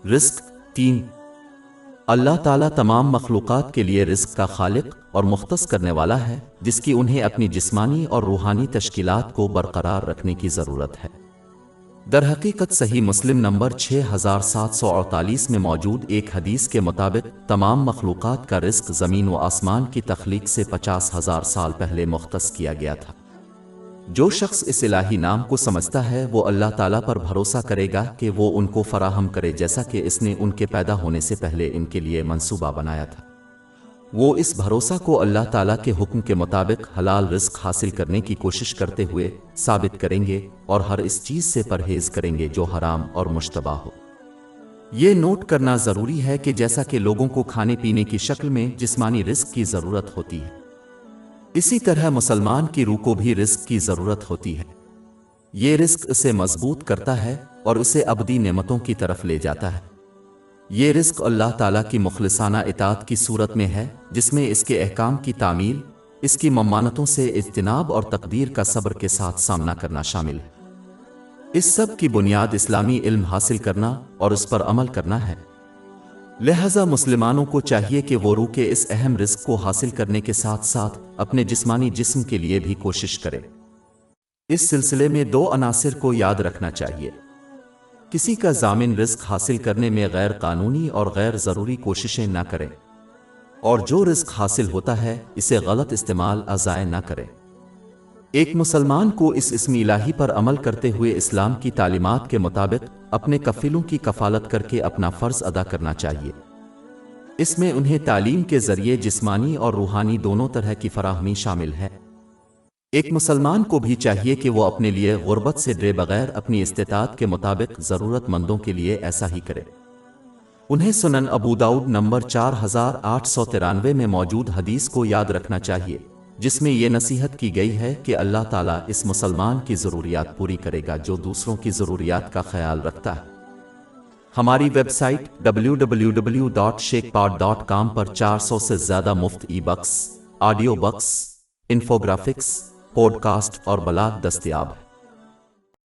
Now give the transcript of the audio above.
رزق 3 اللہ تعالیٰ تمام مخلوقات کے لیے رزق کا خالق اور مختص کرنے والا ہے، جس کی انہیں اپنی جسمانی اور روحانی تشکیلات کو برقرار رکھنے کی ضرورت ہے۔ در حقیقت صحیح مسلم نمبر 6748 میں موجود ایک حدیث کے مطابق تمام مخلوقات کا رزق زمین و آسمان کی تخلیق سے 50,000 سال پہلے مختص کیا گیا تھا۔ جو شخص اس الہی نام کو سمجھتا ہے وہ اللہ تعالیٰ پر بھروسہ کرے گا کہ وہ ان کو فراہم کرے، جیسا کہ اس نے ان کے پیدا ہونے سے پہلے ان کے لیے منصوبہ بنایا تھا۔ وہ اس بھروسہ کو اللہ تعالیٰ کے حکم کے مطابق حلال رزق حاصل کرنے کی کوشش کرتے ہوئے ثابت کریں گے اور ہر اس چیز سے پرہیز کریں گے جو حرام اور مشتبہ ہو۔ یہ نوٹ کرنا ضروری ہے کہ جیسا کہ لوگوں کو کھانے پینے کی شکل میں جسمانی رزق کی ضرورت ہوتی ہے، اسی طرح مسلمان کی روح کو بھی رزق کی ضرورت ہوتی ہے۔ یہ رزق اسے مضبوط کرتا ہے اور اسے ابدی نعمتوں کی طرف لے جاتا ہے۔ یہ رزق اللہ تعالیٰ کی مخلصانہ اطاعت کی صورت میں ہے، جس میں اس کے احکام کی تعمیل، اس کی ممانعتوں سے اجتناب اور تقدیر کا صبر کے ساتھ سامنا کرنا شامل ہے۔ اس سب کی بنیاد اسلامی علم حاصل کرنا اور اس پر عمل کرنا ہے۔ لہذا مسلمانوں کو چاہیے کہ وہ روح کے اس اہم رزق کو حاصل کرنے کے ساتھ ساتھ اپنے جسمانی جسم کے لیے بھی کوشش کرے۔ اس سلسلے میں 2 عناصر کو یاد رکھنا چاہیے۔ کسی کا ضامن رزق حاصل کرنے میں غیر قانونی اور غیر ضروری کوششیں نہ کریں، اور جو رزق حاصل ہوتا ہے اسے غلط استعمال ضائع نہ کریں۔ ایک مسلمان کو اس اسم الہی پر عمل کرتے ہوئے اسلام کی تعلیمات کے مطابق اپنے کفیلوں کی کفالت کر کے اپنا فرض ادا کرنا چاہیے۔ اس میں انہیں تعلیم کے ذریعے جسمانی اور روحانی دونوں طرح کی فراہمی شامل ہے۔ ایک مسلمان کو بھی چاہیے کہ وہ اپنے لیے غربت سے ڈرے بغیر اپنی استطاعت کے مطابق ضرورت مندوں کے لیے ایسا ہی کرے۔ انہیں سنن ابو داؤد نمبر 4893 میں موجود حدیث کو یاد رکھنا چاہیے، جس میں یہ نصیحت کی گئی ہے کہ اللہ تعالیٰ اس مسلمان کی ضروریات پوری کرے گا جو دوسروں کی ضروریات کا خیال رکھتا ہے۔ ہماری ویب سائٹ www.sheikhpod.com پر 400 سے زیادہ مفت e books, audio books, infographics, podcast اور بلاگ دستیاب ہے۔